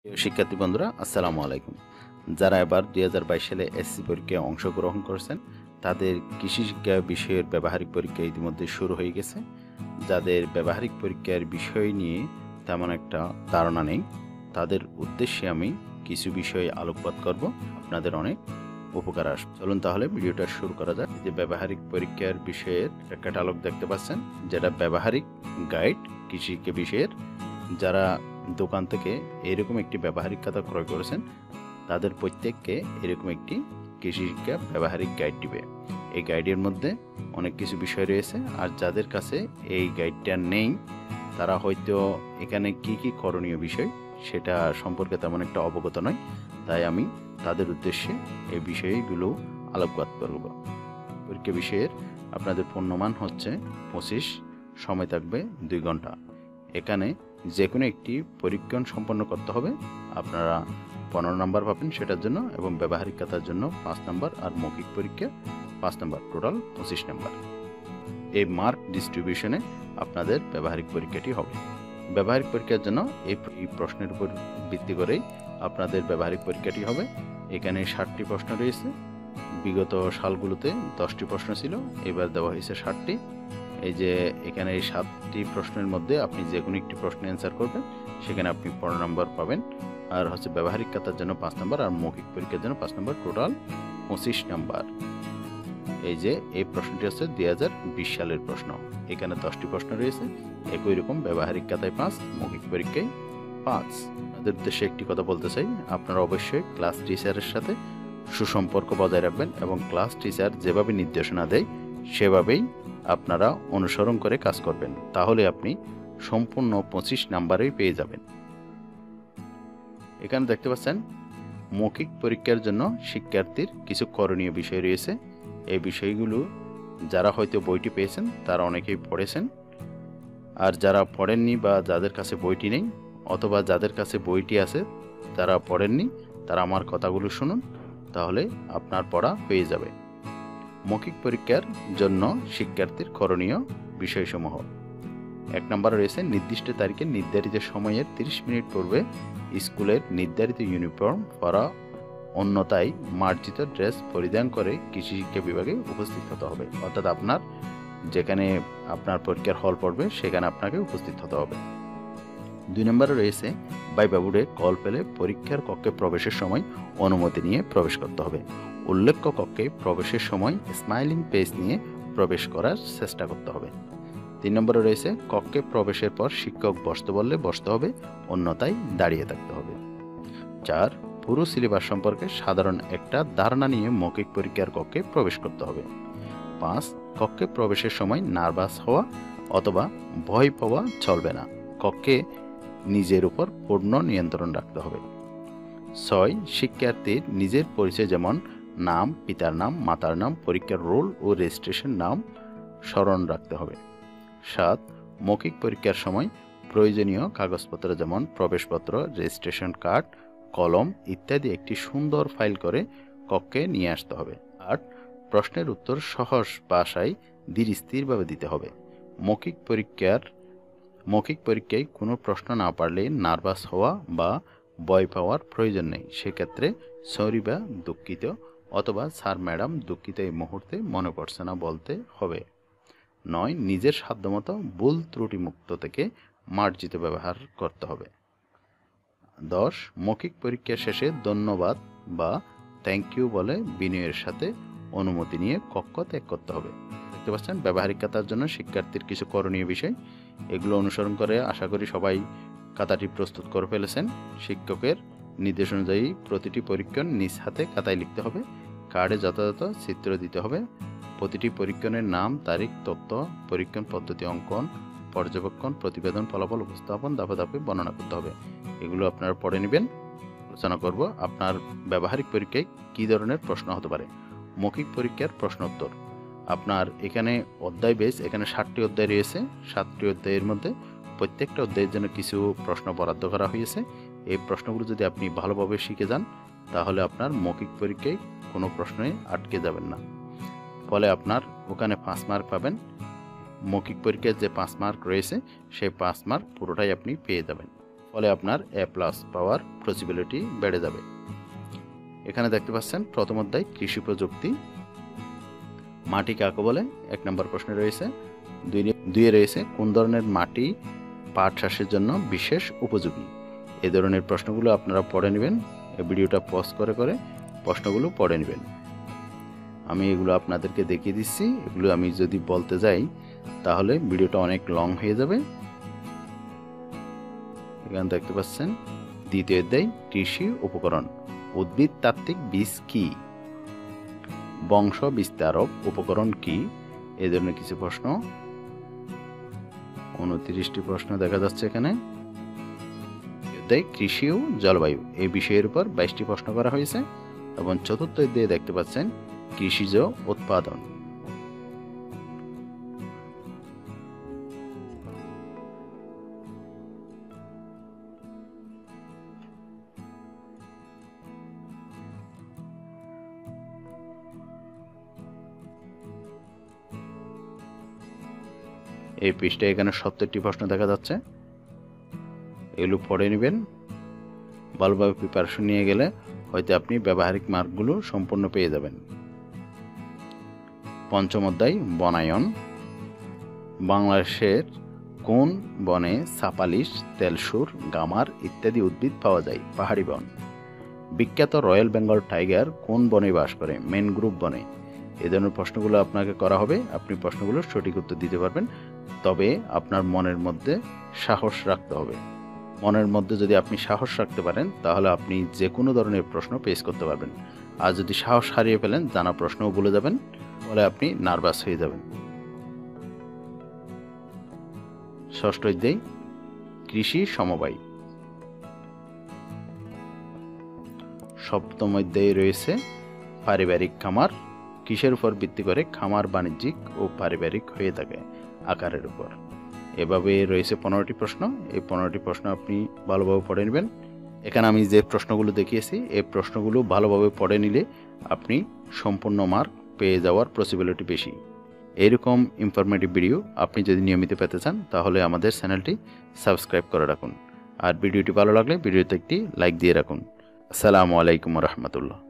প্রিয় শিক্ষার্থী বন্ধুরা, আসসালামু আলাইকুম। যারা এবার 2022 সালে এসএসসি পরীক্ষায় অংশগ্রহণ করেছেন, তাদের কৃষি শিক্ষা বিষয়ের ব্যবহারিক পরীক্ষা ইতিমধ্যে শুরু হয়ে গেছে। যাদের ব্যবহারিক পরীক্ষার বিষয় নিয়ে তেমন একটা ধারণা নেই, তাদের উদ্দেশ্যে আমি কিছু বিষয়ে আলোকপাত করব, আপনাদের অনেক উপকার আসবে। চলুন তাহলে ভিডিওটা শুরু করা যাক। এই যে ব্যবহারিক পরীক্ষার বিষয়ের একটা ক্যাটালগ দেখতে পাচ্ছেন, যেটা ব্যবহারিক গাইড কৃষি শিক্ষা বিষয়ের। যারা দোকান থেকে এরকম একটি ব্যবহারিক খাতা ক্রয় করেছেন, তাদের প্রত্যেককে এরকম একটি কৃষি শিক্ষা ব্যবহারিক গাইড দিবে। এই গাইডের মধ্যে অনেক কিছু বিষয় রয়েছে, আর যাদের কাছে এই গাইডটা নেই, তারা হয়তো এখানে কি কি করণীয় বিষয় সেটা সম্পর্কে তেমন একটা অবগত নয়। তাই আমি তাদের উদ্দেশ্যে এই বিষয়গুলো আলোকপাত করব। পরীক্ষা বিষয়ের আপনাদের পূর্ণমান হচ্ছে 25, সময় থাকবে 2 ঘন্টা। এখানে যে কোনো একটি পরীক্ষণ সম্পন্ন করতে হবে। আপনারা 15 নম্বর পাবেন সেটার জন্য, এবং ব্যবহারিক খাতার জন্য 5 নম্বর, আর মৌখিক পরীক্ষা 5 নম্বর, টোটাল 25 নম্বর। এই মার্ক ডিস্ট্রিবিউশনে আপনাদের ব্যবহারিক পরীক্ষাটি হবে। ব্যবহারিক পরীক্ষার জন্য এই প্রশ্নের উপর ভিত্তি করেই আপনাদের ব্যবহারিক পরীক্ষাটি হবে। এখানে 60টি প্রশ্ন রয়েছে। বিগত সালগুলোতে 10টি প্রশ্ন ছিল, এবার দেওয়া হয়েছে 60টি। এই যে এখানে এই 7টি প্রশ্নের মধ্যে আপনি যে কোনো একটি প্রশ্নে অ্যান্সার করবেন, সেখানে আপনি 15 নম্বর পাবেন। আর হচ্ছে ব্যবহারিক খাতার জন্য 5 নম্বর, আর মৌখিক পরীক্ষার জন্য 5 নম্বর, টোটাল 25 নম্বর। এই যে এই প্রশ্নটি হচ্ছে 2020 সালের প্রশ্ন। এখানে 10টি প্রশ্ন রয়েছে, একই রকম ব্যবহারিক খাতায় 5, মৌখিক পরীক্ষায় 5। আপনাদের উদ্দেশ্যে একটি কথা বলতে চাই, আপনারা অবশ্যই ক্লাস টিচারের সাথে সুসম্পর্ক বজায় রাখবেন, এবং ক্লাস টিচার যেভাবে নির্দেশনা দেয় সেভাবেই আপনারা অনুসরণ করে কাজ করবেন। তাহলে আপনি সম্পূর্ণ 25 নাম্বারেই পেয়ে যাবেন। এখানে দেখতে পাচ্ছেন মৌখিক পরীক্ষার জন্য শিক্ষার্থীর কিছু করণীয় বিষয় রয়েছে। এই বিষয়গুলো যারা হয়তো বইটি পেয়েছেন তারা অনেকেই পড়েছেন, আর যারা পড়েননি বা যাদের কাছে বইটি নেই, অথবা যাদের কাছে বইটি আছে তারা পড়েননি, তারা আমার কথাগুলো শুনুন, তাহলে আপনার পড়া হয়ে যাবে। মৌখিক পরীক্ষার জন্য শিক্ষার্থীর করণীয় বিষয়সমূহ: 1 নম্বরে রয়েছে নির্দিষ্ট তারিখে নির্ধারিত সময়ের 30 মিনিট পূর্বে স্কুলের নির্ধারিত ইউনিফর্ম পরা, অন্যথায় মার্জিত ড্রেস পরিধান করে কৃষি শিক্ষা বিভাগে উপস্থিত হতে হবে। অর্থাৎ আপনার যেখানে আপনার পরীক্ষার হল পড়বে সেখানে আপনাকে উপস্থিত হতে হবে। 2 নম্বরে রয়েছে ভাইবা বোর্ডে কল পেলে পরীক্ষার কক্ষে প্রবেশের সময় অনুমতি নিয়ে প্রবেশ করতে হবে। উল্লেখ্য কক্ষে প্রবেশের সময় স্মাইলিং পেজ নিয়ে প্রবেশ করার চেষ্টা করতে হবে। 3 নম্বরে রয়েছে কক্ষে প্রবেশের পর শিক্ষক বসতে বললে বসতে হবে, অন্যথায় দাঁড়িয়ে থাকতে হবে। 4, পুরো সিলেবাস সম্পর্কে সাধারণ একটা ধারণা নিয়ে মৌখিক পরীক্ষার কক্ষে প্রবেশ করতে হবে। 5, কক্ষে প্রবেশের সময় নার্ভাস হওয়া অথবা ভয় পাওয়া চলবে না। কক্ষে নিজের উপর পূর্ণ নিয়ন্ত্রণ রাখতে হবে। 6, শিক্ষার্থীর নিজের পরিচয় যেমন নাম, পিতার নাম, মাতার নাম, পরীক্ষার রোল ও রেজিস্ট্রেশন নাম স্মরণ রাখতে হবে। 7, মৌখিক পরীক্ষার সময় প্রয়োজনীয় কাগজপত্র যেমন প্রবেশপত্র, রেজিস্ট্রেশন কার্ড, কলম ইত্যাদি একটি সুন্দর ফাইল করে কক্ষে নিয়ে আসতে হবে। 8, প্রশ্নের উত্তর সহজ ভাষায় ধীর স্থিরভাবে দিতে হবে। মৌখিক পরীক্ষায় কোনো প্রশ্ন না পারলে নার্ভাস হওয়া বা ভয় পাওয়ার প্রয়োজন নেই। সেক্ষেত্রে সরি বা দুঃখিত অথবা স্যার ম্যাডাম দুঃখিত এই মুহূর্তে মনে পড়ছে না বলতে হবে। 9, নিজের সাধ্যমতো ভুল ত্রুটি মুক্ত থেকে মার্জিত ব্যবহার করতে হবে। 10, মৌখিক পরীক্ষা শেষে ধন্যবাদ বা থ্যাংক ইউ বলে বিনয়ের সাথে অনুমতি নিয়ে কক্ষ ত্যাগ করতে হবে। দেখতে পাচ্ছেন ব্যবহারিক খাতার জন্য শিক্ষার্থীর কিছু করণীয় বিষয়। এগুলো অনুসরণ করে আশা করি সবাই খাতাটি প্রস্তুত করে ফেলেছেন। শিক্ষকের নির্দেশ অনুযায়ী প্রতিটি পরীক্ষণ নিজ হাতে খাতায় লিখতে হবে। কার্ডে যথাযথ চিত্র দিতে হবে। প্রতিটি পরীক্ষণের নাম, তারিখ, তথ্য, পরীক্ষণ পদ্ধতি, অঙ্কন, পর্যবেক্ষণ, প্রতিবেদন, ফলাফল উপস্থাপন ধাপে ধাপে বর্ণনা করতে হবে। এগুলো আপনারা পড়ে নেবেন। আলোচনা করব আপনার ব্যবহারিক পরীক্ষায় কী ধরনের প্রশ্ন হতে পারে। মৌখিক পরীক্ষার প্রশ্ন উত্তর: আপনার এখানে অধ্যায় বেস, এখানে 60টি অধ্যায় রয়েছে। 7টি অধ্যায়ের মধ্যে প্রত্যেকটা অধ্যায়ের জন্য কিছু প্রশ্ন বরাদ্দ করা হয়েছে। এই প্রশ্নগুলো যদি আপনি ভালোভাবে শিখে যান, তাহলে আপনার মৌখিক পরীক্ষায় কোনো প্রশ্নে আটকে যাবেন না। ফলে আপনার ওখানে 5 মার্ক পাবেন। মৌখিক পরীক্ষায় যে 5 মার্ক রয়েছে সেই 5 মার্ক পুরোটাই আপনি পেয়ে যাবেন। ফলে আপনার A+ পাওয়ার পসিবিলিটি বেড়ে যাবে। এখানে দেখতে পাচ্ছেন প্রথম অধ্যায় কৃষি প্রযুক্তি। মাটি কাকে বলে 1 নম্বর প্রশ্নে রয়েছে। 2 রয়েছে কোন ধরনের মাটি পাট চাষের জন্য বিশেষ উপযোগী। এই ধরনের প্রশ্নগুলো আপনারা পড়ে নেবেন। এই ভিডিওটা পজ করে করে প্রশ্নগুলো পড়ে নেবেন। আমি এগুলো আপনাদেরকে দেখিয়ে দিচ্ছি। এগুলো আমি যদি বলতে যাই তাহলে ভিডিওটা অনেক লং হয়ে যাবে। এখানে দেখতে পাচ্ছেন 2য় অধ্যায় কৃষি উপকরণ। উদ্ভিদ তাত্ত্বিক বীজ কি? বংশ বিস্তারক উপকরণ কি? এই ধরনের কিছু প্রশ্ন, 29টি প্রশ্ন দেখা যাচ্ছে এখানে। কৃষি ও জলবায়ু এই বিষয়ের উপর 22টি প্রশ্ন করা হয়েছে এবং 4র্থ অধ্যায়ে দেখতে পাচ্ছেন কৃষিজ উৎপাদন। এই পৃষ্ঠায় এখানে 70টি প্রশ্ন দেখা যাচ্ছে। এগুলো পড়ে নেবেন। ভালোভাবে প্রিপারেশন নিয়ে গেলে হয়তো আপনি ব্যবহারিক মার্কগুলো সম্পূর্ণ পেয়ে যাবেন। 5ম অধ্যায় বনায়ন। বাংলাদেশের কোন বনে সাপালিশ, তেলসুর, গামার ইত্যাদি উদ্ভিদ পাওয়া যায়? পাহাড়ি বন। বিখ্যাত রয়্যাল বেঙ্গল টাইগার কোন বনে বাস করে? ম্যানগ্রোভ বনে। এই ধরনের প্রশ্নগুলো আপনাকে করা হবে। আপনি প্রশ্নগুলোর সঠিক উত্তর দিতে পারবেন, তবে আপনার মনের মধ্যে সাহস রাখতে হবে। মনের মধ্যে যদি আপনি সাহস রাখতে পারেন তাহলে আপনি যে কোনো ধরনের প্রশ্ন পেশ করতে পারবেন। আর যদি সাহস হারিয়ে ফেলেন, জানা প্রশ্নও ভুলে যাবেন, তাহলে আপনি নার্ভাস হয়ে যাবেন। 6ষ্ঠ অধ্যায় কৃষি সমবায়। 7ম অধ্যায়ে রয়েছে পারিবারিক খামার। কিসের উপর ভিত্তি করে খামার বাণিজ্যিক ও পারিবারিক হয়ে থাকে? আকারের উপর। এভাবে রয়েছে 15টি প্রশ্ন। এই 15টি প্রশ্ন আপনি ভালোভাবে পড়ে নেবেন। এখানে আমি যে প্রশ্নগুলো দেখিয়েছি এই প্রশ্নগুলো ভালোভাবে পড়ে নিলে আপনি সম্পূর্ণ মার্ক পেয়ে যাওয়ার পসিবিলিটি বেশি। এইরকম ইনফরমেটিভ ভিডিও আপনি যদি নিয়মিত পেতে চান তাহলে আমাদের চ্যানেলটি সাবস্ক্রাইব করে রাখুন। আর ভিডিওটি ভালো লাগলে ভিডিওতে একটি লাইক দিয়ে রাখুন। আসসালামু আলাইকুম রহমতুল্লাহ।